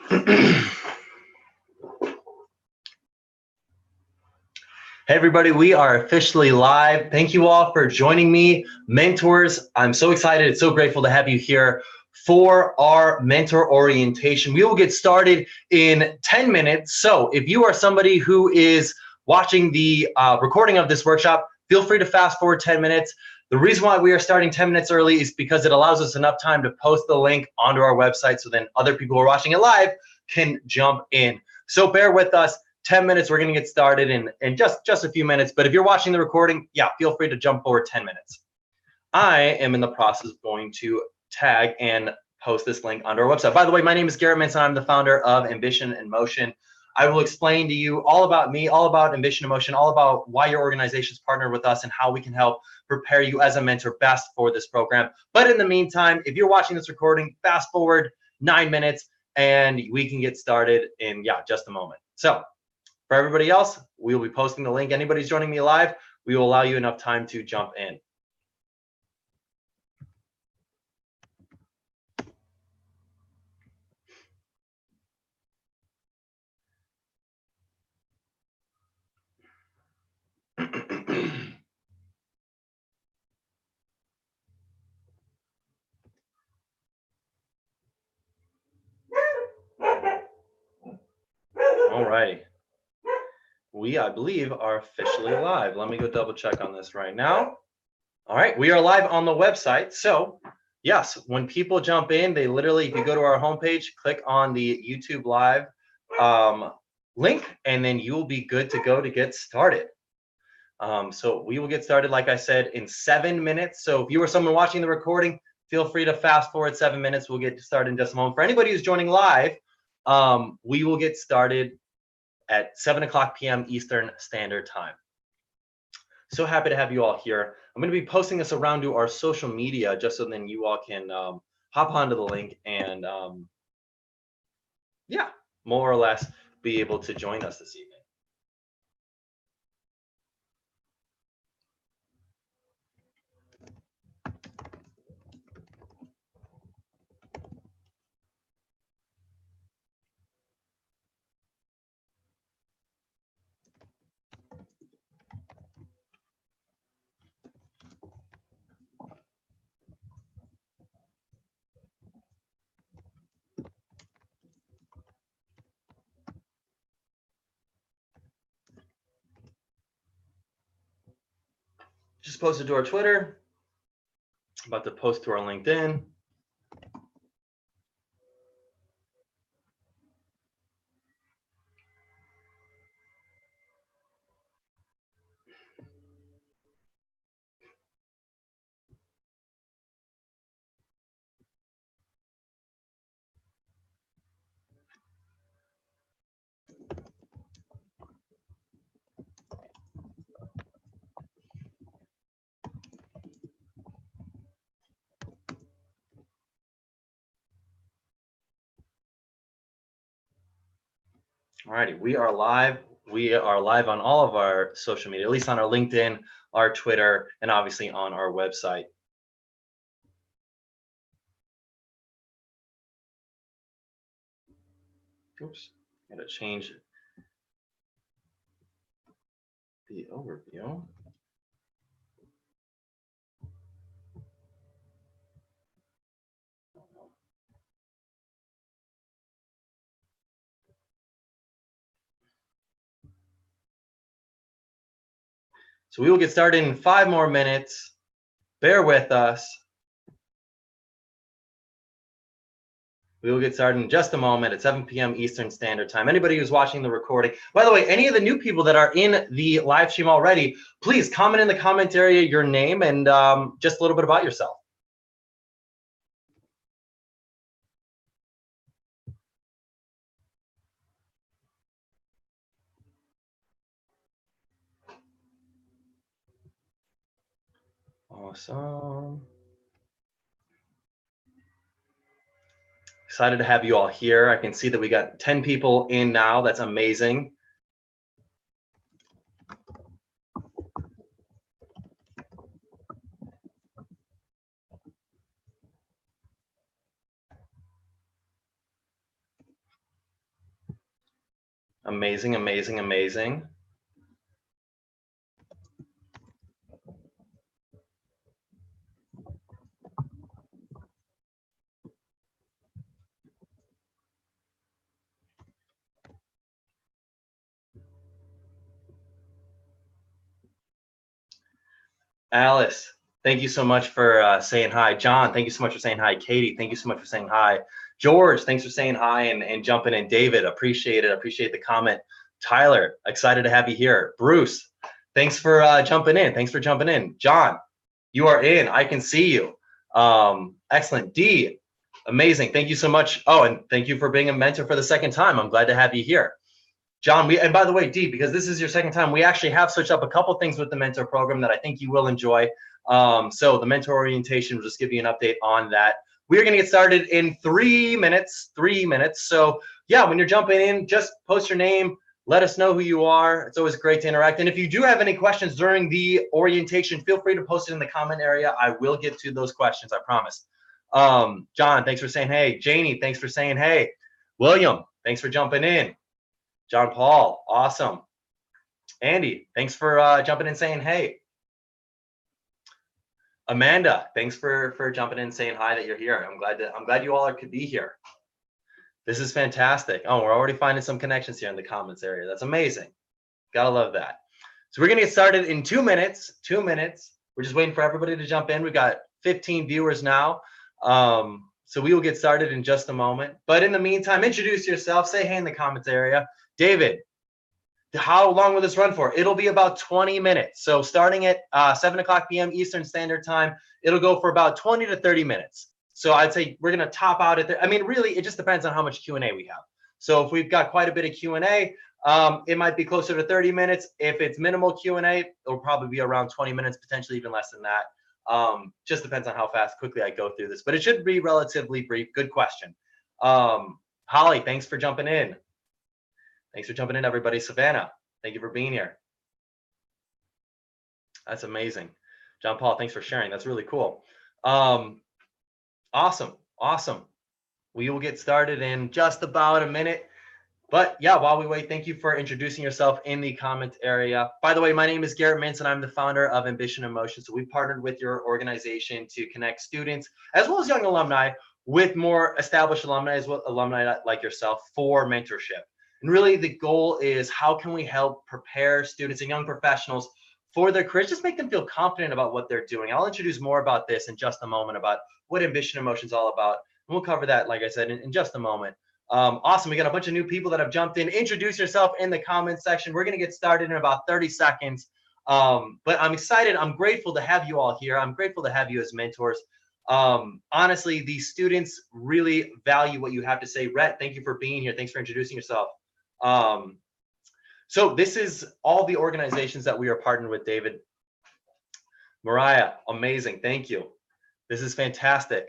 Hey everybody, we are officially live. Thank you all for joining me. Mentors, I'm so excited. It's so grateful to have you here for our mentor orientation. We will get started in 10 minutes. So if you are somebody who is watching the recording of this workshop, feel free to fast forward 10 minutes. The reason why we are starting 10 minutes early is because it allows us enough time to post the link onto our website so then other people who are watching it live can jump in. So bear with us. 10 minutes, we're going to get started in just a few minutes. But if you're watching the recording, yeah, feel free to jump forward 10 minutes. I am in the process of going to tag and post this link onto our website. By the way, my name is Garrett Mintz, and I'm the founder of Ambition in Motion. I will explain to you all about me, all about Ambition in Motion, all about why your organization's partnered with us and how we can help prepare you as a mentor best for this program. But in the meantime, if you're watching this recording, fast forward 9 minutes and we can get started in, just a moment. So for everybody else, we will be posting the link. Anybody who's joining me live, we will allow you enough time to jump in. All righty. We, I believe, are officially live. Let me go double check on this right now. All right, we are live on the website. So yes, when people jump in, they literally, if you go to our homepage, click on the YouTube live link, and then you will be good to go to get started. So we will get started, like I said, in 7 minutes. So if you are someone watching the recording, feel free to fast forward 7 minutes. We'll get started in just a moment. For anybody who's joining live, we will get started at 7:00 p.m. Eastern Standard Time. So happy to have you all here. I'm going to be posting this around to our social media just so then you all can hop onto the link and more or less be able to join us this evening. Just posted to our Twitter, about to post to our LinkedIn. All righty, we are live. We are live on all of our social media, at least on our LinkedIn, our Twitter, and obviously on our website. Oops, gotta change the overview. So we will get started in 5 more minutes. Bear with us. We will get started in just a moment at 7 p.m. Eastern Standard Time. Anybody who's watching the recording, by the way, any of the new people that are in the live stream already, please comment in the comment area your name and just a little bit about yourself. Awesome. Excited to have you all here. I can see that we got 10 people in now. That's amazing. Amazing, amazing, amazing. Alice, thank you so much for saying hi. John, thank you so much for saying hi. Katie, thank you so much for saying hi. George, thanks for saying hi and jumping in. David, appreciate it. Appreciate the comment. Tyler, excited to have you here. Bruce, thanks for jumping in. Thanks for jumping in. John, you are in. I can see you. Excellent. D, amazing. Thank you so much. Oh, and thank you for being a mentor for the second time. I'm glad to have you here. John, and by the way, D, because this is your second time, we actually have switched up a couple things with the mentor program that I think you will enjoy. So the mentor orientation will just give you an update on that. We're going to get started in 3 minutes. 3 minutes. So yeah, when you're jumping in, just post your name. Let us know who you are. It's always great to interact. And if you do have any questions during the orientation, feel free to post it in the comment area. I will get to those questions, I promise. John, thanks for saying hey. Janie, thanks for saying hey. William, thanks for jumping in. John Paul, awesome. Andy, thanks for jumping in saying hey. Amanda, thanks for jumping in saying hi that you're here. I'm glad you all could be here. This is fantastic. Oh, we're already finding some connections here in the comments area. That's amazing. Gotta love that. So we're gonna get started in 2 minutes. 2 minutes. We're just waiting for everybody to jump in. We got 15 viewers now. So we will get started in just a moment. But in the meantime, introduce yourself. Say hey in the comments area. David, how long will this run for? It'll be about 20 minutes. So starting at 7 o'clock p.m. Eastern Standard Time, it'll go for about 20 to 30 minutes. So I'd say we're going to top out at there. I mean, really, it just depends on how much Q&A we have. So if we've got quite a bit of Q&A, it might be closer to 30 minutes. If it's minimal Q&A, it'll probably be around 20 minutes, potentially even less than that. Just depends on how quickly I go through this. But it should be relatively brief. Good question. Holly, thanks for jumping in. Thanks for jumping in, everybody. Savannah, thank you for being here. That's amazing. John Paul, thanks for sharing. That's really cool. Awesome. Awesome. We will get started in just about a minute. But yeah, while we wait, thank you for introducing yourself in the comment area. By the way, my name is Garrett Mintz, and I'm the founder of Ambition in Motion. So we've partnered with your organization to connect students as well as young alumni with more established alumni, as well alumni like yourself, for mentorship. And really the goal is, how can we help prepare students and young professionals for their careers, just make them feel confident about what they're doing. I'll introduce more about this in just a moment, about what Ambition in Motion is all about. And we'll cover that, like I said, in just a moment. Awesome, we got a bunch of new people that have jumped in. Introduce yourself in the comment section. We're gonna get started in about 30 seconds. But I'm excited, I'm grateful to have you all here. I'm grateful to have you as mentors. Honestly, these students really value what you have to say. Rhett, thank you for being here. Thanks for introducing yourself. So this is all the organizations that we are partnered with, David. Mariah, amazing, thank you. This is fantastic.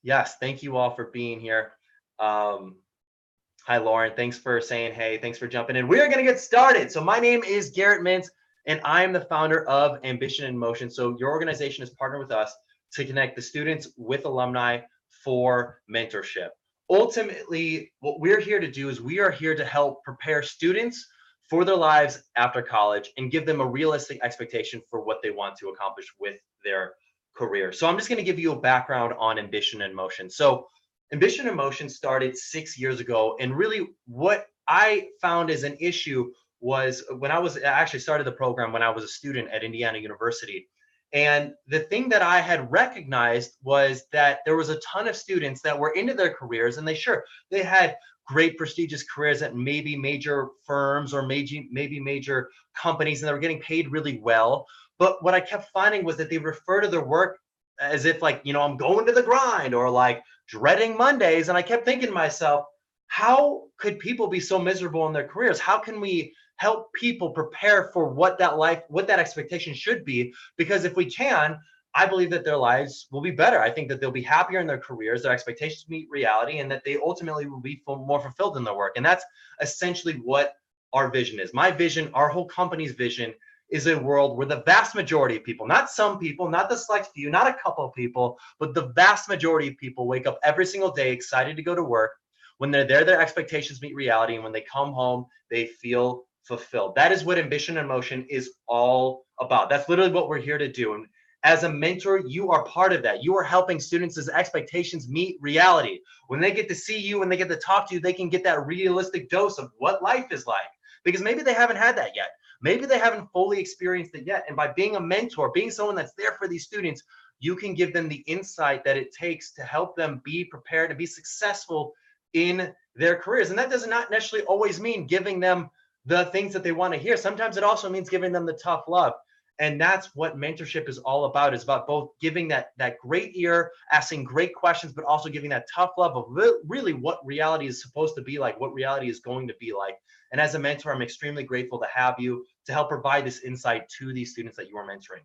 Yes, thank you all for being here. Hi, Lauren, thanks for saying hey, thanks for jumping in. We're gonna get started. So my name is Garrett Mintz, and I am the founder of Ambition in Motion. So your organization is partnered with us to connect the students with alumni for mentorship. Ultimately, what we're here to do is we are here to help prepare students for their lives after college and give them a realistic expectation for what they want to accomplish with their career. So I'm just going to give you a background on Ambition in Motion. So Ambition in Motion started 6 years ago, and really what I found as an issue was when I actually started the program when I was a student at Indiana University. And the thing that I had recognized was that there was a ton of students that were into their careers, and they had great prestigious careers at maybe major firms or maybe major companies, and they were getting paid really well. But what I kept finding was that they refer to their work as if, like, you know, I'm going to the grind, or like dreading Mondays. And I kept thinking to myself, how could people be so miserable in their careers? How can we help people prepare for what that expectation should be? Because if we can, I believe that their lives will be better. I think that they'll be happier in their careers, their expectations meet reality, and that they ultimately will be more fulfilled in their work. And that's essentially what our vision is. My vision, our whole company's vision, is a world where the vast majority of people, not some people, not the select few, not a couple of people, but the vast majority of people wake up every single day excited to go to work, When they're there, their expectations meet reality. And when they come home, they feel fulfilled. That is what Ambition in Motion is all about. That's literally what we're here to do. And as a mentor, you are part of that. You are helping students' expectations meet reality. When they get to see you, when they get to talk to you, they can get that realistic dose of what life is like. Because maybe they haven't had that yet. Maybe they haven't fully experienced it yet. And by being a mentor, being someone that's there for these students, you can give them the insight that it takes to help them be prepared and be successful in their careers. And that does not necessarily always mean giving them the things that they want to hear. Sometimes it also means giving them the tough love. And that's what mentorship is all about. It's about both giving that great ear, asking great questions, but also giving that tough love of really what reality is supposed to be like, what reality is going to be like. And as a mentor, I'm extremely grateful to have you to help provide this insight to these students that you are mentoring.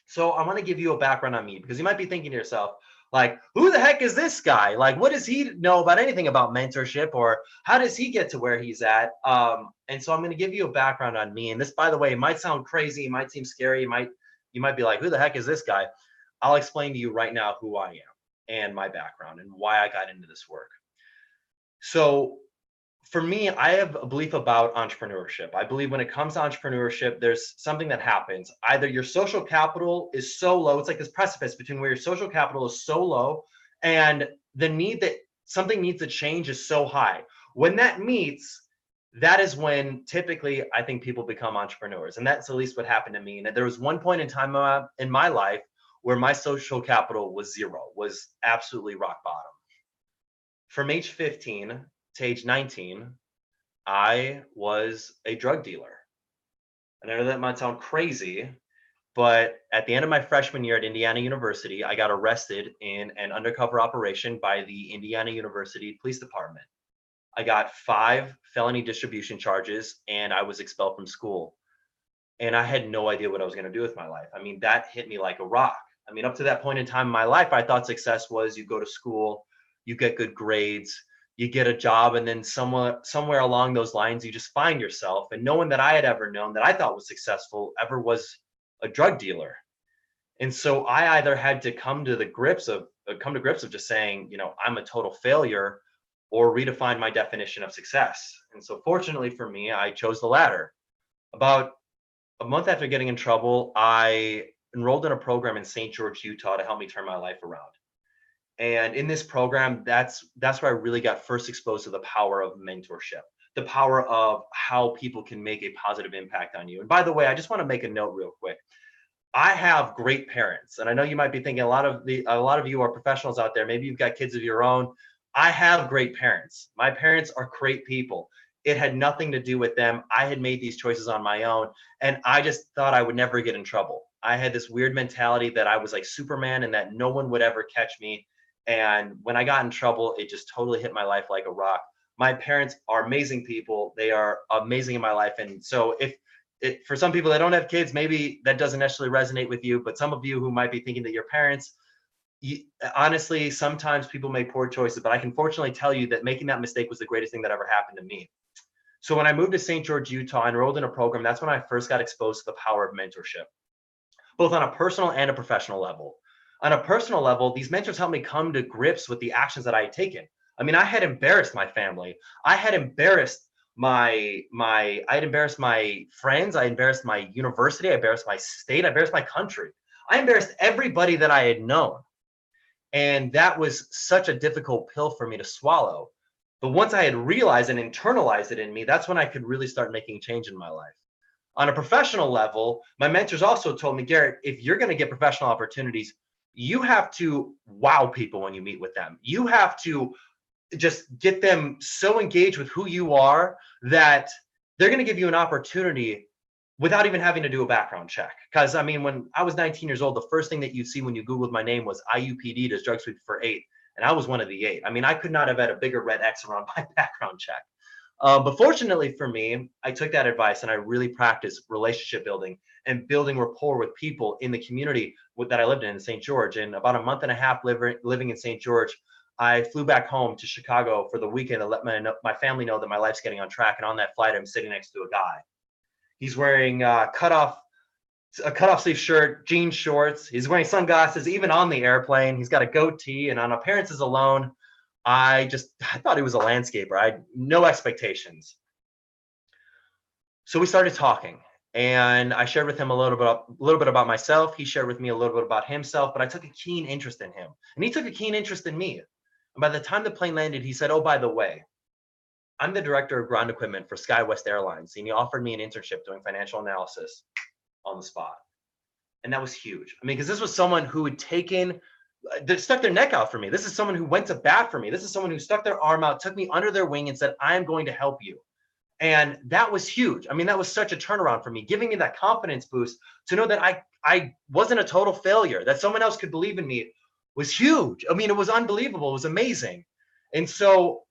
So I want to give you a background on me, because you might be thinking to yourself, like, who the heck is this guy? Like, what does he know about anything about mentorship, or how does he get to where he's at? And so I'm going to give you a background on me. And this, by the way, might sound crazy, it might seem scary, you might be like, who the heck is this guy? I'll explain to you right now who I am and my background and why I got into this work. So for me, I have a belief about entrepreneurship. I believe when it comes to entrepreneurship, there's something that happens. Either your social capital is so low, it's like this precipice between where your social capital is so low and the need that something needs to change is so high. When that meets, that is when typically I think people become entrepreneurs. And that's at least what happened to me. And there was one point in time in my life where my social capital was zero, was absolutely rock bottom. From age 15 to age 19, I was a drug dealer. And I know that might sound crazy, but at the end of my freshman year at Indiana University, I got arrested in an undercover operation by the Indiana University Police Department. I got 5 felony distribution charges and I was expelled from school. And I had no idea what I was going to do with my life. I mean, that hit me like a rock. I mean, up to that point in time in my life, I thought success was you go to school, you get good grades, you get a job, and then somewhere along those lines, you just find yourself. And no one that I had ever known that I thought was successful ever was a drug dealer. And so I either had to come to grips of just saying, you know, I'm a total failure, or redefine my definition of success. And so fortunately for me, I chose the latter. About a month after getting in trouble, I enrolled in a program in St. George, Utah to help me turn my life around. And in this program, that's where I really got first exposed to the power of mentorship, the power of how people can make a positive impact on you. And by the way, I just want to make a note real quick. I have great parents, and I know you might be thinking a lot of you are professionals out there. Maybe you've got kids of your own. I have great parents. My parents are great people. It had nothing to do with them. I had made these choices on my own, and I just thought I would never get in trouble. I had this weird mentality that I was like Superman and that no one would ever catch me. And when I got in trouble, it just totally hit my life like a rock. My parents are amazing people. They are amazing in my life. And so for some people that don't have kids, maybe that doesn't necessarily resonate with you, but some of you who might be thinking that your parents, honestly, sometimes people make poor choices, but I can fortunately tell you that making that mistake was the greatest thing that ever happened to me. So when I moved to St. George, Utah, and enrolled in a program, that's when I first got exposed to the power of mentorship, both on a personal and a professional level. On a personal level, these mentors helped me come to grips with the actions that I had taken. I mean, I had embarrassed my family. I had embarrassed my friends. I embarrassed my university. I embarrassed my state. I embarrassed my country. I embarrassed everybody that I had known. And that was such a difficult pill for me to swallow. But once I had realized and internalized it in me, that's when I could really start making change in my life. On a professional level, my mentors also told me, Garrett, if you're going to get professional opportunities, you have to wow people when you meet with them. You have to just get them so engaged with who you are that they're going to give you an opportunity without even having to do a background check. Because I mean, when I was 19 years old, the first thing that you'd see when you Googled my name was IUPD, does drugs sweep for 8. And I was one of the 8. I mean, I could not have had a bigger red X around my background check. But fortunately for me, I took that advice and I really practiced relationship building and building rapport with people in the community that I lived in St. George. And about a month and a half living in St. George, I flew back home to Chicago for the weekend to let my family know that my life's getting on track. And on that flight, I'm sitting next to a guy. He's wearing a cutoff sleeve shirt, jean shorts. He's wearing sunglasses, even on the airplane. He's got a goatee, and on appearances alone, I thought he was a landscaper. I had no expectations. So we started talking, and I shared with him a little bit about myself. He shared with me a little bit about himself, but I took a keen interest in him, and he took a keen interest in me. And by the time the plane landed, he said, "Oh, by the way, I'm the director of ground equipment for SkyWest Airlines," and he offered me an internship doing financial analysis on the spot. And that was huge. I mean, because this was someone who had stuck their neck out for me. This is someone who went to bat for me. This is someone who stuck their arm out, took me under their wing, and said, "I am going to help you." And that was huge. I mean, that was such a turnaround for me, giving me that confidence boost to know that I wasn't a total failure, that someone else could believe in me was huge. I mean, it was unbelievable. It was amazing. And so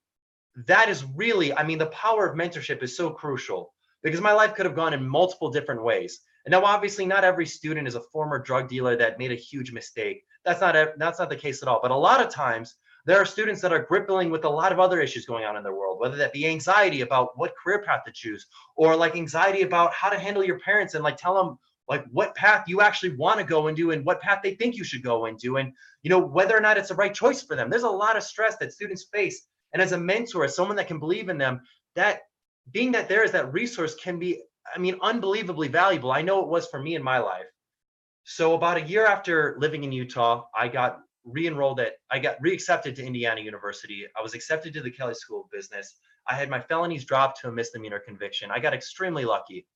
that is really, I mean, the power of mentorship is so crucial, because my life could have gone in multiple different ways. And now, obviously, not every student is a former drug dealer that made a huge mistake. That's not the case at all. But a lot of times, there are students that are grappling with a lot of other issues going on in their world, whether that be anxiety about what career path to choose, or like anxiety about how to handle your parents and like tell them like what path you actually want to go into and what path they think you should go into, and whether or not it's the right choice for them. There's a lot of stress that students face, and as a mentor, as someone that can believe in them, that being that there is that resource can be, I mean, unbelievably valuable. I know it was for me in my life. So about a year after living in Utah, I got reaccepted to Indiana University. I was accepted to the Kelley School of Business. I had my felonies dropped to a misdemeanor conviction. I got extremely lucky.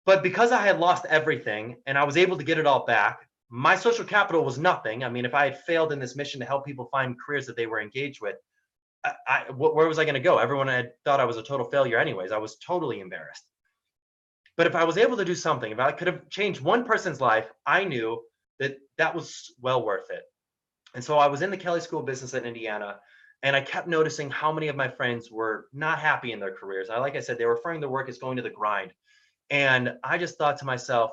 But because I had lost everything and I was able to get it all back, my social capital was nothing. I mean, if I had failed in this mission to help people find careers that they were engaged with, where was I going to go? Everyone had thought I was a total failure anyways. I was totally embarrassed. But if I was able to do something, if I could have changed one person's life, I knew that that was well worth it. And so I was in the Kelley School of Business in Indiana, and I kept noticing how many of my friends were not happy in their careers. Like I said, they were referring to work as going to the grind. And I just thought to myself,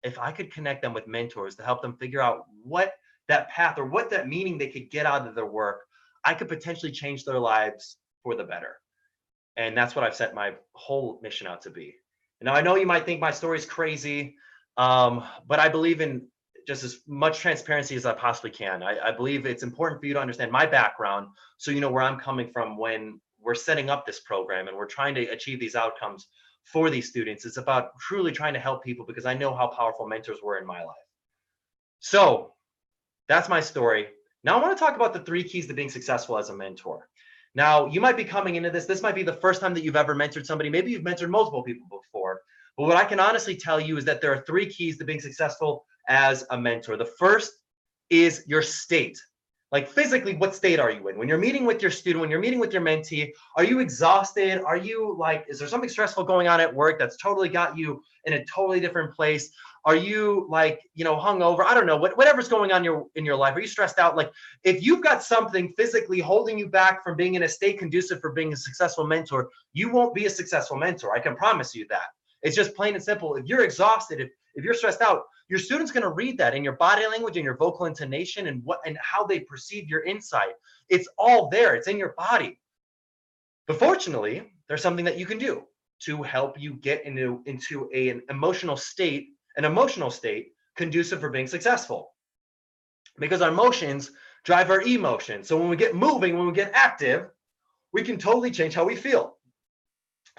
if I could connect them with mentors to help them figure out what that path or what that meaning they could get out of their work, I could potentially change their lives for the better. And that's what I've set my whole mission out to be. Now, I know you might think my story is crazy, but I believe in just as much transparency as I possibly can. I believe it's important for you to understand my background, so you know where I'm coming from when we're setting up this program and we're trying to achieve these outcomes for these students. It's about truly trying to help people, because I know how powerful mentors were in my life. So that's my story. Now I want to talk about the 3 keys to being successful as a mentor. Now, you might be coming into this might be the first time that you've ever mentored somebody. Maybe you've mentored multiple people before. But what I can honestly tell you is that there are 3 keys to being successful as a mentor. The first is your state. Like physically, what state are you in? When you're meeting with your student, when you're meeting with your mentee, are you exhausted? Are you like, is there something stressful going on at work that's totally got you in a totally different place? Are you like, hungover? I don't know, whatever's going on in your life. Are you stressed out? Like if you've got something physically holding you back from being in a state conducive for being a successful mentor, you won't be a successful mentor. I can promise you that. It's just plain and simple. If you're exhausted, if you're stressed out, your student's going to read that in your body language and your vocal intonation and how they perceive your insight. It's all there. It's in your body. But fortunately, there's something that you can do to help you get into an emotional state conducive for being successful. Because our emotions drive our emotions. So when we get moving, when we get active, we can totally change how we feel.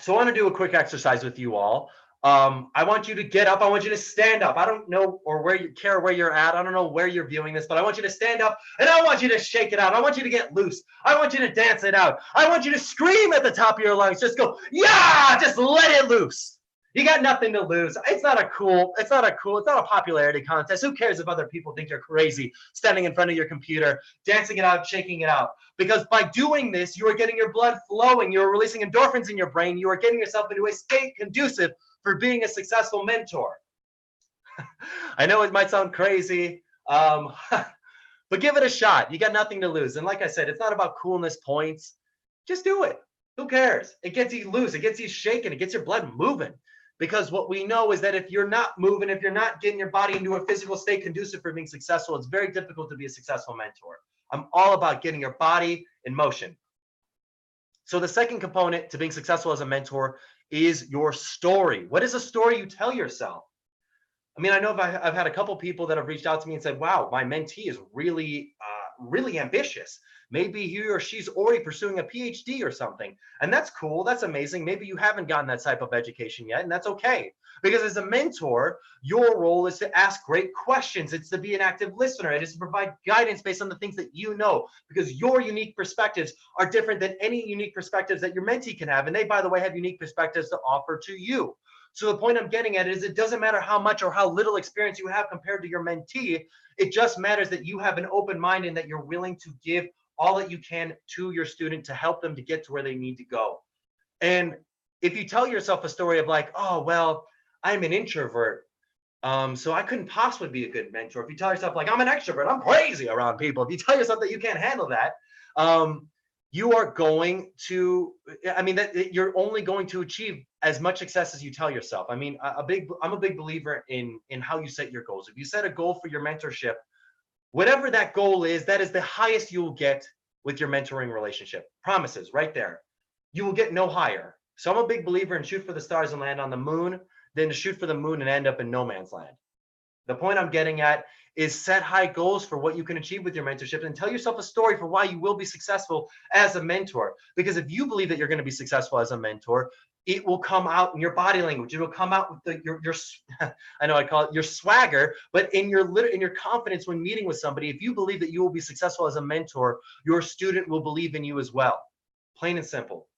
So I want to do a quick exercise with you all. I want you to get up. I want you to stand up. I don't know where you're at. I don't know where you're viewing this, but I want you to stand up and I want you to shake it out. I want you to get loose. I want you to dance it out. I want you to scream at the top of your lungs. Just go, yeah, just let it loose. You got nothing to lose. It's not a popularity contest. Who cares if other people think you're crazy standing in front of your computer, dancing it out, shaking it out? Because by doing this, you are getting your blood flowing. You're releasing endorphins in your brain. You are getting yourself into a state conducive for being a successful mentor. I know it might sound crazy, but give it a shot. You got nothing to lose. And like I said, it's not about coolness points. Just do it. Who cares? It gets you loose. It gets you shaking. It gets your blood moving. Because what we know is that if you're not moving, if you're not getting your body into a physical state conducive for being successful, it's very difficult to be a successful mentor. I'm all about getting your body in motion. So the second component to being successful as a mentor is your story. What is a story you tell yourself? I mean, I know I've had a couple people that have reached out to me and said, wow, my mentee is really ambitious. Maybe he or she's already pursuing a PhD or something. And that's cool. That's amazing. Maybe you haven't gotten that type of education yet, and that's okay. Because as a mentor, your role is to ask great questions. It's to be an active listener. It is to provide guidance based on the things that you know, because your unique perspectives are different than any unique perspectives that your mentee can have. And they, by the way, have unique perspectives to offer to you. So the point I'm getting at is it doesn't matter how much or how little experience you have compared to your mentee. It just matters that you have an open mind and that you're willing to give all that you can to your student to help them to get to where they need to go. And if you tell yourself a story of like, oh, well, I'm an introvert, so I couldn't possibly be a good mentor. If you tell yourself like, I'm an extrovert, I'm crazy around people. If you tell yourself that you can't handle that, you are going to, that you're only going to achieve as much success as you tell yourself. I'm a big believer in how you set your goals. If you set a goal for your mentorship, whatever that goal is, that is the highest you will get with your mentoring relationship. Promises right there. You will get no higher. So I'm a big believer in shoot for the stars and land on the moon than to shoot for the moon and end up in no man's land. The point I'm getting at is set high goals for what you can achieve with your mentorship and tell yourself a story for why you will be successful as a mentor. Because if you believe that you're going to be successful as a mentor, it will come out in your body language. It will come out with your I know I call it your swagger, but in your confidence when meeting with somebody. If you believe that you will be successful as a mentor, your student will believe in you as well. Plain and simple.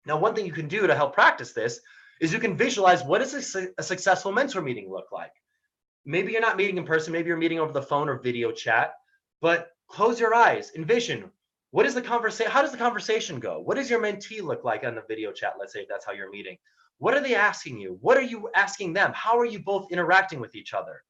Now, one thing you can do to help practice this is you can visualize what does a successful mentor meeting look like. Maybe you're not meeting in person, maybe you're meeting over the phone or video chat, but close your eyes, envision, what is the conversation? How does the conversation go? What does your mentee look like on the video chat? Let's say if that's how you're meeting. What are they asking you? What are you asking them? How are you both interacting with each other?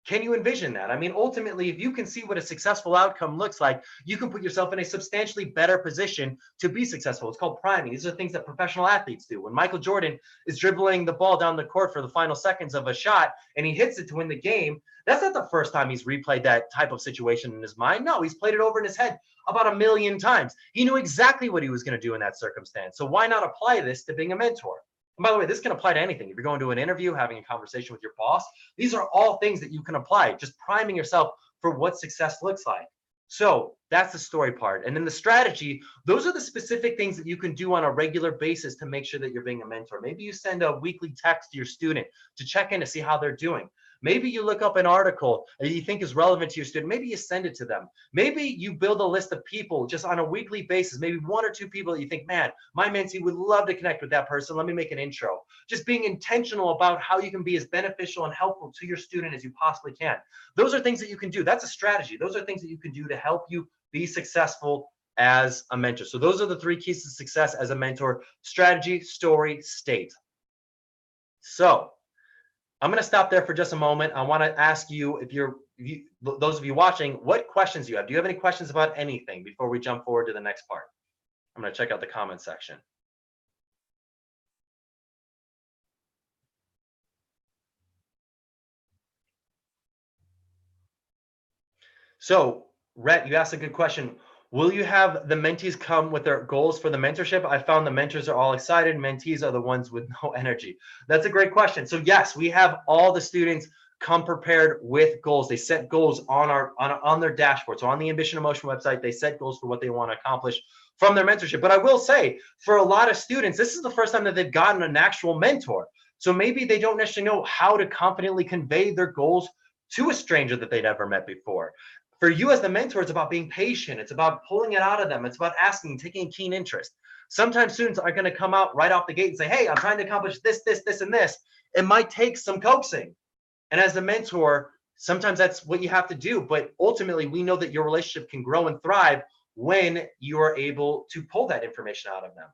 Can you envision that? Ultimately, if you can see what a successful outcome looks like, you can put yourself in a substantially better position to be successful. It's called priming. These are things that professional athletes do. When Michael Jordan is dribbling the ball down the court for the final seconds of a shot and he hits it to win the game, that's not the first time he's replayed that type of situation in his mind. No, he's played it over in his head about 1,000,000 times. He knew exactly what he was going to do in that circumstance. So why not apply this to being a mentor? And by the way, this can apply to anything. If you're going to an interview, having a conversation with your boss, these are all things that you can apply, just priming yourself for what success looks like. So that's the story part. And then the strategy, those are the specific things that you can do on a regular basis to make sure that you're being a mentor. Maybe you send a weekly text to your student to check in to see how they're doing. Maybe you look up an article that you think is relevant to your student. Maybe you send it to them. Maybe you build a list of people just on a weekly basis, maybe 1 or 2 people that you think, man, my mentee would love to connect with that person. Let me make an intro. Just being intentional about how you can be as beneficial and helpful to your student as you possibly can. Those are things that you can do. That's a strategy. Those are things that you can do to help you be successful as a mentor. So those are the 3 keys to success as a mentor: strategy, story, state. So I'm going to stop there for just a moment. I want to ask you, those of you watching, what questions you have. Do you have any questions about anything before we jump forward to the next part? I'm going to check out the comment section. So, Rhett, you asked a good question. Will you have the mentees come with their goals for the mentorship? I found the mentors are all excited. Mentees are the ones with no energy. That's a great question. So yes, we have all the students come prepared with goals. They set goals on their dashboard. So on the Ambition Emotion website, they set goals for what they want to accomplish from their mentorship. But I will say, for a lot of students, this is the first time that they've gotten an actual mentor. So maybe they don't necessarily know how to confidently convey their goals to a stranger that they'd never met before. For you as the mentor, it's about being patient. It's about pulling it out of them. It's about asking, taking a keen interest. Sometimes students are going to come out right off the gate and say, hey, I'm trying to accomplish this, this, this, and this. It might take some coaxing. And as a mentor, sometimes that's what you have to do. But ultimately, we know that your relationship can grow and thrive when you are able to pull that information out of them.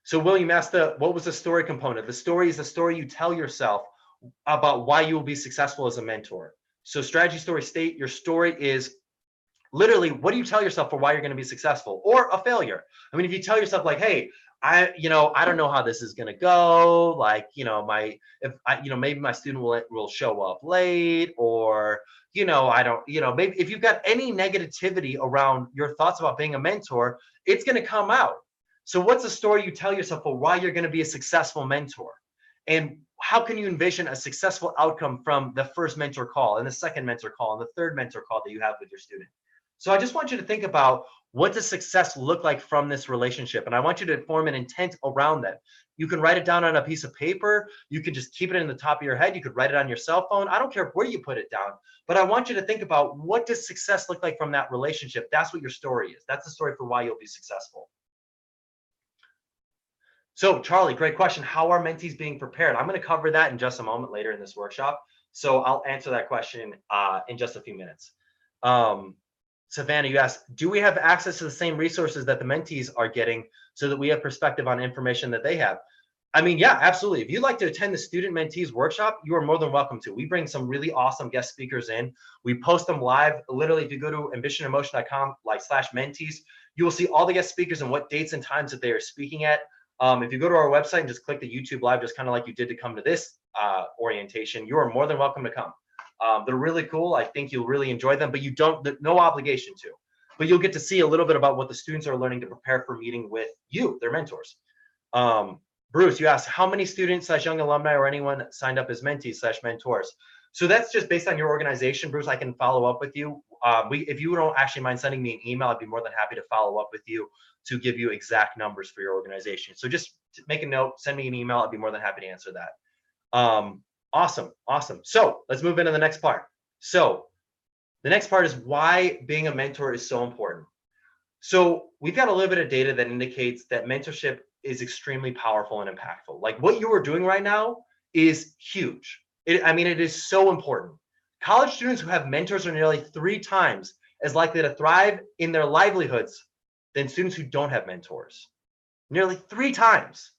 So William asked, what was the story component? The story is the story you tell yourself about why you will be successful as a mentor. So strategy, story, state. Your story is literally, what do you tell yourself for why you're going to be successful or a failure? If you tell yourself like, hey, I don't know how this is going to go. Like, maybe my student will show up late, or, maybe if you've got any negativity around your thoughts about being a mentor, it's going to come out. So what's the story you tell yourself for why you're going to be a successful mentor? And how can you envision a successful outcome from the first mentor call and the second mentor call and the third mentor call that you have with your student? So I just want you to think about, what does success look like from this relationship? And I want you to form an intent around that. You can write it down on a piece of paper. You can just keep it in the top of your head. You could write it on your cell phone. I don't care where you put it down, but I want you to think about, what does success look like from that relationship? That's what your story is. That's the story for why you'll be successful. So Charlie, great question. How are mentees being prepared? I'm going to cover that in just a moment later in this workshop. So I'll answer that question in just a few minutes. Savannah, you asked, do we have access to the same resources that the mentees are getting so that we have perspective on information that they have? I mean, yeah, absolutely. If you'd like to attend the Student Mentees Workshop, you are more than welcome to. We bring some really awesome guest speakers in. We post them live. Literally, if you go to ambitioninmotion.com/mentees, you will see all the guest speakers and what dates and times that they are speaking at. If you go to our website and just click the YouTube live, just kind of like you did to come to this orientation, you are more than welcome to come. They're really cool. I think you'll really enjoy them, but you don't, no obligation to. But you'll get to see a little bit about what the students are learning to prepare for meeting with you, their mentors. Bruce, you asked, how many students/young alumni or anyone signed up as mentees/mentors? So that's just based on your organization, Bruce. I can follow up with you. If you don't actually mind sending me an email, I'd be more than happy to follow up with you to give you exact numbers for your organization. So just make a note, send me an email. I'd be more than happy to answer that. Awesome. So let's move into the next part. So the next part is why being a mentor is so important. So we've got a little bit of data that indicates that mentorship is extremely powerful and impactful. Like what you are doing right now is huge. It is so important. College students who have mentors are nearly 3 times as likely to thrive in their livelihoods than students who don't have mentors. Nearly 3 times.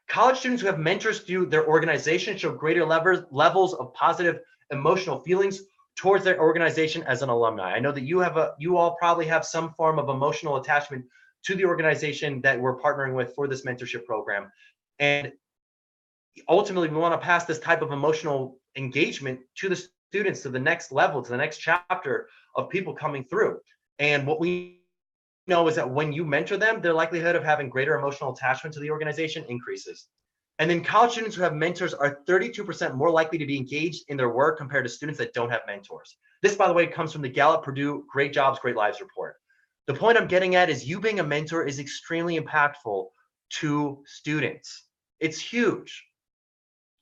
College students who have mentors through their organization show greater levels of positive emotional feelings towards their organization as an alumni. I know that you all probably have some form of emotional attachment to the organization that we're partnering with for this mentorship program. And ultimately, we want to pass this type of emotional engagement to the students, to the next level, to the next chapter of people coming through. And what we know is that when you mentor them, their likelihood of having greater emotional attachment to the organization increases. And then college students who have mentors are 32% more likely to be engaged in their work compared to students that don't have mentors. This, by the way, comes from the Gallup Purdue Great Jobs, Great Lives report. The point I'm getting at is you being a mentor is extremely impactful to students. It's huge.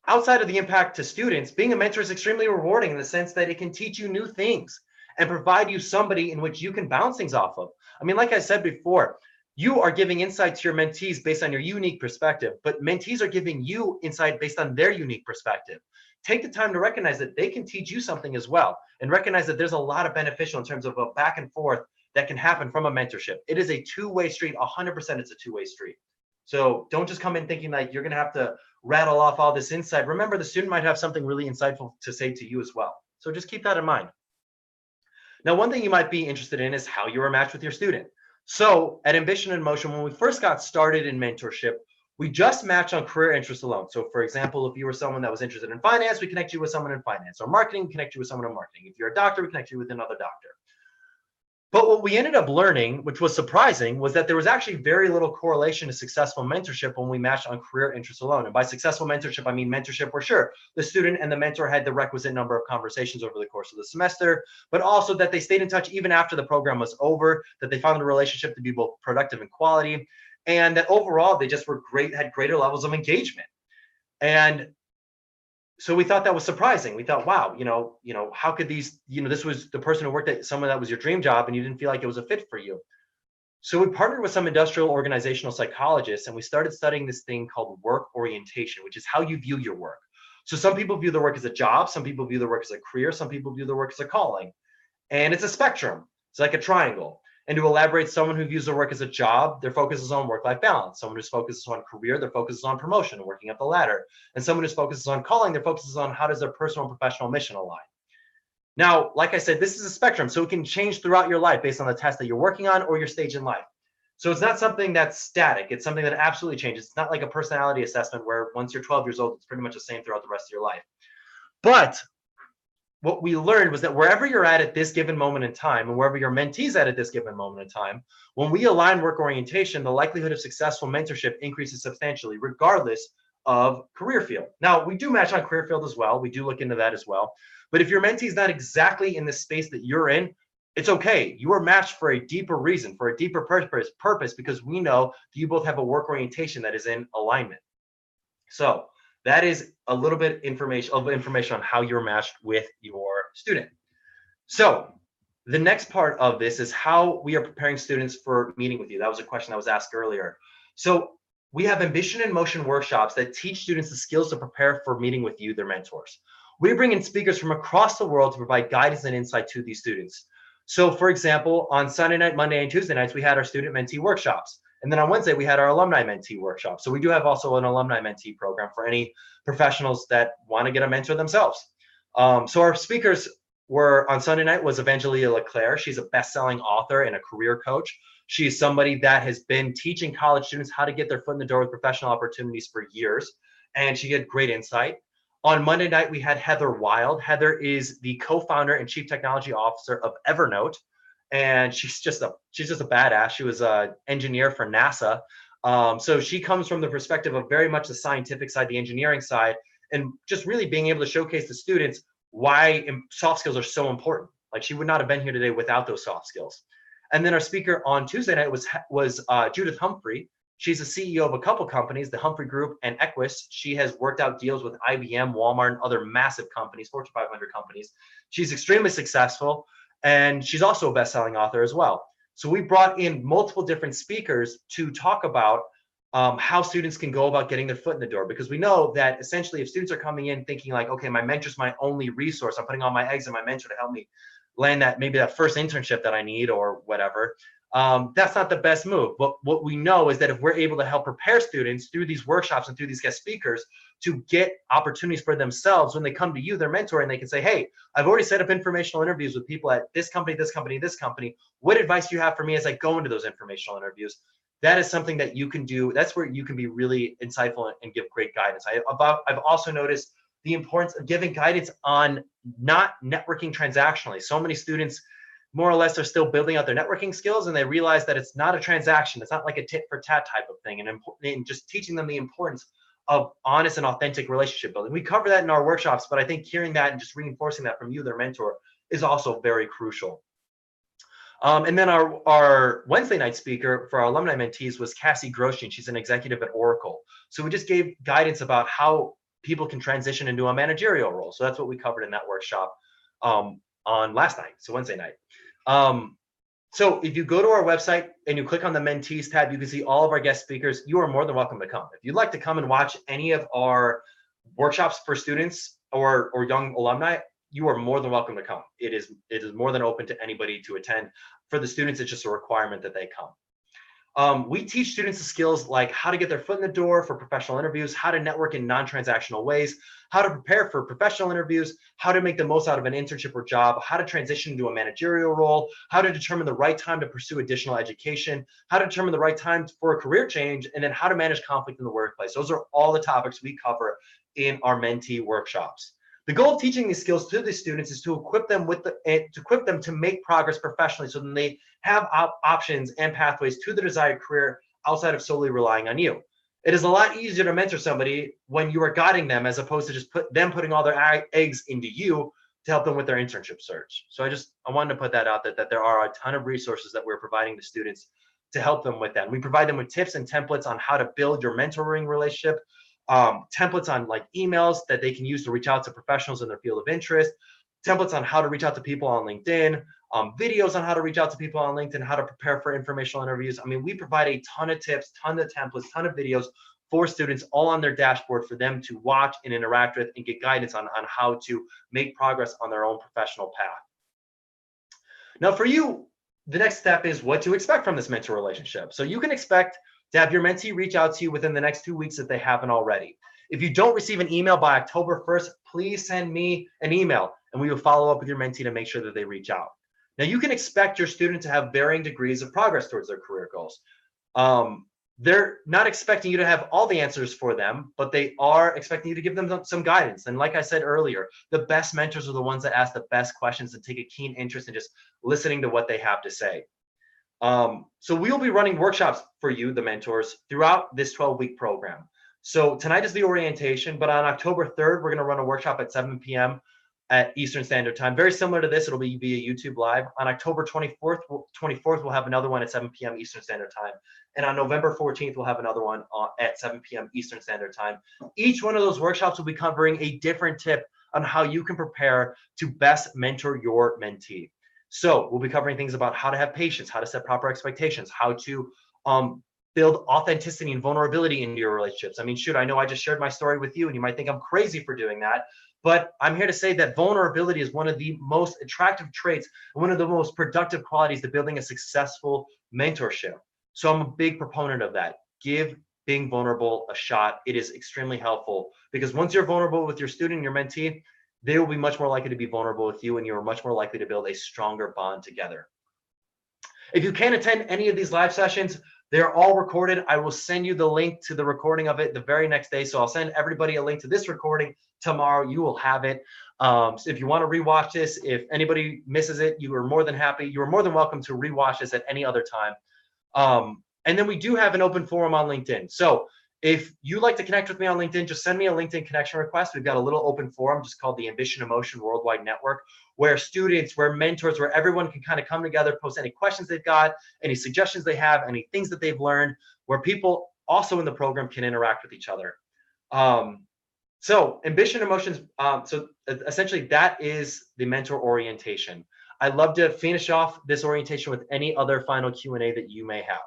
Outside of the impact to students, being a mentor is extremely rewarding in the sense that it can teach you new things and provide you somebody in which you can bounce things off of. I mean, like I said before, you are giving insight to your mentees based on your unique perspective, but mentees are giving you insight based on their unique perspective. Take the time to recognize that they can teach you something as well, and recognize that there's a lot of beneficial in terms of a back and forth that can happen from a mentorship. It is a two-way street, 100% it's a two-way street. So don't just come in thinking like you're gonna have to rattle off all this insight. Remember, the student might have something really insightful to say to you as well. So just keep that in mind. Now, one thing you might be interested in is how you are matched with your student. So at Ambition in Motion, when we first got started in mentorship, we just match on career interests alone. So for example, if you were someone that was interested in finance, we connect you with someone in finance, or marketing, we connect you with someone in marketing. If you're a doctor, we connect you with another doctor. But what we ended up learning, which was surprising, was that there was actually very little correlation to successful mentorship when we matched on career interests alone. And by successful mentorship, I mean mentorship where sure, the student and the mentor had the requisite number of conversations over the course of the semester, but also that they stayed in touch even after the program was over, that they found the relationship to be both productive and quality, and that overall they just were great, had greater levels of engagement. And so we thought that was surprising. We thought, wow, how could these, this was the person who worked at someone that was your dream job and you didn't feel like it was a fit for you. So we partnered with some industrial organizational psychologists and we started studying this thing called work orientation, which is how you view your work. So some people view their work as a job, some people view their work as a career, some people view their work as a calling. And it's a spectrum. It's like a triangle. And to elaborate, someone who views their work as a job, their focus is on work-life balance. Someone who's focuses on career, their focus is on promotion and working up the ladder. And someone who's focuses on calling, their focus is on how does their personal and professional mission align. Now, like I said, this is a spectrum, so it can change throughout your life based on the task that you're working on or your stage in life. So it's not something that's static. It's something that absolutely changes. It's not like a personality assessment where once you're 12 years old, it's pretty much the same throughout the rest of your life. But what we learned was that wherever you're at this given moment in time and wherever your mentee's at this given moment in time, when we align work orientation, the likelihood of successful mentorship increases substantially, regardless of career field. Now, we do match on career field as well. We do look into that as well. But if your mentee is not exactly in the space that you're in, it's okay. You are matched for a deeper reason, for a deeper purpose, because we know that you both have a work orientation that is in alignment. So that is a little bit information on how you're matched with your student. So the next part of this is how we are preparing students for meeting with you. That was a question that was asked earlier. So we have Ambition in Motion workshops that teach students the skills to prepare for meeting with you, their mentors. We bring in speakers from across the world to provide guidance and insight to these students. So for example, on Sunday night, Monday, and Tuesday nights, we had our student mentee workshops. And then on Wednesday, we had our alumni mentee workshop. So we do have also an alumni mentee program for any professionals that want to get a mentor themselves. So our speakers were on Sunday night was Evangelia LeClaire. She's a best-selling author and a career coach. She's somebody that has been teaching college students how to get their foot in the door with professional opportunities for years, and she had great insight. On Monday night, we had Heather Wild. Heather is the co-founder and chief technology officer of Evernote, and she's just a badass. She was an engineer for NASA. So she comes from the perspective of very much the scientific side, the engineering side, and just really being able to showcase to students why soft skills are so important. Like, she would not have been here today without those soft skills. And then our speaker on Tuesday night was Judith Humphrey. She's a CEO of a couple companies, the Humphrey Group and Equus. She has worked out deals with IBM, Walmart, and other massive companies, Fortune 500 companies. She's extremely successful, and she's also a best-selling author as well. So we brought in multiple different speakers to talk about how students can go about getting their foot in the door, because we know that essentially if students are coming in thinking like, okay, my mentor's my only resource, I'm putting all my eggs in my mentor to help me land that maybe that first internship that I need or whatever, that's not the best move. But what we know is that if we're able to help prepare students through these workshops and through these guest speakers to get opportunities for themselves when they come to you, their mentor, and they can say, hey, I've already set up informational interviews with people at this company, this company, this company. What advice do you have for me as I go into those informational interviews? That is something that you can do. That's where you can be really insightful and give great guidance. I've also noticed the importance of giving guidance on not networking transactionally. So many students more or less are still building out their networking skills, and they realize that it's not a transaction. It's not like a tit for tat type of thing, and just teaching them the importance of honest and authentic relationship building. We cover that in our workshops, but I think hearing that and just reinforcing that from you, their mentor, is also very crucial. And then our Wednesday night speaker for our alumni mentees was Cassie Grosjean. She's an executive at Oracle. So we just gave guidance about how people can transition into a managerial role. So that's what we covered in that workshop on last night, so Wednesday night. So if you go to our website and you click on the mentees tab, you can see all of our guest speakers. You are more than welcome to come. If you'd like to come and watch any of our workshops for students or young alumni, you are more than welcome to come. It is more than open to anybody to attend. For the students, it's just a requirement that they come. We teach students the skills like how to get their foot in the door for professional interviews, how to network in non-transactional ways, how to prepare for professional interviews, how to make the most out of an internship or job, how to transition into a managerial role, how to determine the right time to pursue additional education, how to determine the right time for a career change, and then how to manage conflict in the workplace. Those are all the topics we cover in our mentee workshops. The goal of teaching these skills to the students is to equip them to make progress professionally, so then they have options and pathways to the desired career outside of solely relying on you. It is a lot easier to mentor somebody when you are guiding them, as opposed to just putting all their eggs into you to help them with their internship search. So I wanted to put that out there, that there are a ton of resources that we're providing to students to help them with that. We provide them with tips and templates on how to build your mentoring relationship, templates on like emails that they can use to reach out to professionals in their field of interest, templates on how to reach out to people on LinkedIn, videos on how to reach out to people on LinkedIn, how to prepare for informational interviews. I mean, we provide a ton of tips, ton of templates, ton of videos for students, all on their dashboard for them to watch and interact with and get guidance on how to make progress on their own professional path. Now for you, the next step is what to expect from this mentor relationship. So you can expect to have your mentee reach out to you within the next 2 weeks if they haven't already. If you don't receive an email by October 1st, please send me an email and we will follow up with your mentee to make sure that they reach out. Now, you can expect your student to have varying degrees of progress towards their career goals. They're not expecting you to have all the answers for them, but they are expecting you to give them some guidance. And like I said earlier, the best mentors are the ones that ask the best questions and take a keen interest in just listening to what they have to say. So we will be running workshops for you, the mentors, throughout this 12-week program. So tonight is the orientation, but on October 3rd, we're going to run a workshop at 7 p.m. at Eastern Standard Time. Very similar to this, it'll be via YouTube Live. On October 24th, we'll have another one at 7 p.m. Eastern Standard Time. And on November 14th, we'll have another one at 7 p.m. Eastern Standard Time. Each one of those workshops will be covering a different tip on how you can prepare to best mentor your mentee. So we'll be covering things about how to have patience, how to set proper expectations, how to build authenticity and vulnerability into your relationships. I mean, shoot, I know I just shared my story with you and you might think I'm crazy for doing that, but I'm here to say that vulnerability is one of the most attractive traits and one of the most productive qualities to building a successful mentorship. So I'm a big proponent of that. Give being vulnerable a shot. It is extremely helpful because once you're vulnerable with your student, your mentee, they will be much more likely to be vulnerable with you and you're much more likely to build a stronger bond together. If you can't attend any of these live sessions, they're all recorded. I will send you the link to the recording of it the very next day. So I'll send everybody a link to this recording tomorrow. You will have it. So if you want to rewatch this, if anybody misses it, you are more than welcome to rewatch this at any other time. And then we do have an open forum on LinkedIn. So if you like to connect with me on LinkedIn, just send me a LinkedIn connection request. We've got a little open forum just called the Ambition Emotion Worldwide Network, where students, where mentors, where everyone can kind of come together, post any questions they've got, any suggestions they have, any things that they've learned, where people also in the program can interact with each other. So Ambition Emotions, so essentially that is the mentor orientation. I'd love to finish off this orientation with any other final Q&A that you may have.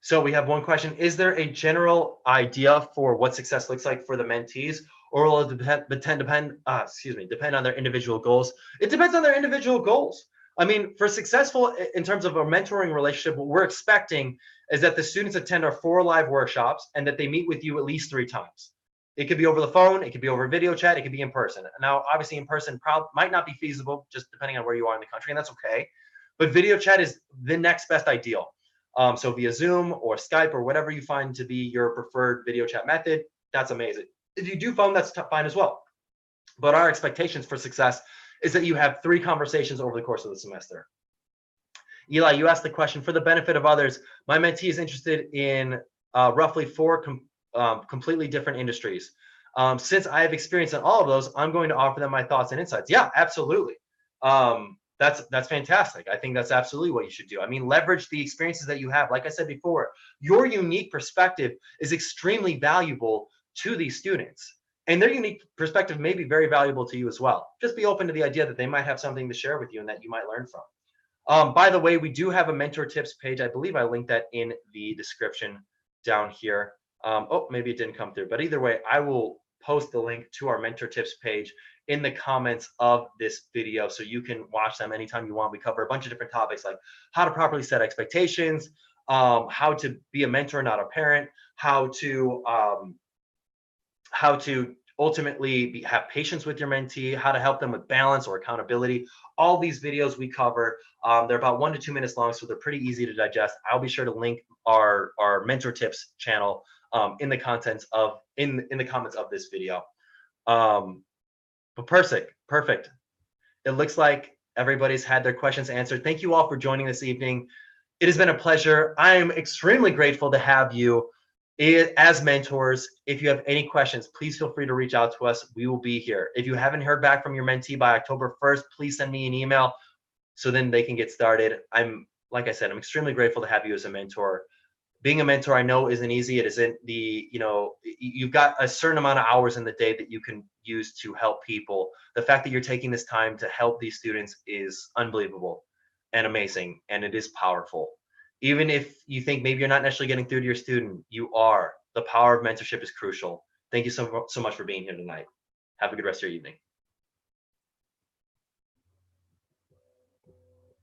So we have one question. Is there a general idea for what success looks like for the mentees, or will it depend on their individual goals? It depends on their individual goals. I mean, for successful in terms of a mentoring relationship, what we're expecting is that the students attend our 4 live workshops and that they meet with you at least 3 times. It could be over the phone, it could be over video chat, it could be in person. Now, obviously in person might not be feasible just depending on where you are in the country, and that's okay. But video chat is the next best ideal. So via Zoom or Skype or whatever you find to be your preferred video chat method, that's amazing. If you do phone, that's fine as well. But our expectations for success is that you have 3 conversations over the course of the semester. Eli, you asked the question, for the benefit of others, my mentee is interested in roughly 4 completely different industries. Since I have experience in all of those, I'm going to offer them my thoughts and insights. Yeah, absolutely. That's fantastic. I think that's absolutely what you should do. I mean, leverage the experiences that you have. Like I said before, your unique perspective is extremely valuable to these students. And their unique perspective may be very valuable to you as well. Just be open to the idea that they might have something to share with you and that you might learn from. By the way, we do have a mentor tips page. I believe I linked that in the description down here. Oh, maybe it didn't come through. But either way, I will post the link to our mentor tips page in the comments of this video so you can watch them anytime you want. We cover a bunch of different topics like how to properly set expectations, how to be a mentor, not a parent, how to ultimately have patience with your mentee, how to help them with balance or accountability. All these videos we cover, they're about 1 to 2 minutes long, so they're pretty easy to digest. I'll be sure to link our mentor tips channel in the comments of this video. But perfect. It looks like everybody's had their questions answered. Thank you all for joining this evening. It has been a pleasure. I am extremely grateful to have you as mentors. If you have any questions, please feel free to reach out to us. We will be here. If you haven't heard back from your mentee by October 1st, please send me an email so then they can get started. Like I said, I'm extremely grateful to have you as a mentor. Being a mentor, I know isn't easy. It isn't you've got a certain amount of hours in the day that you can use to help people. The fact that you're taking this time to help these students is unbelievable and amazing, and it is powerful. Even if you think maybe you're not necessarily getting through to your student, you are. The power of mentorship is crucial. Thank you so much for being here tonight. Have a good rest of your evening.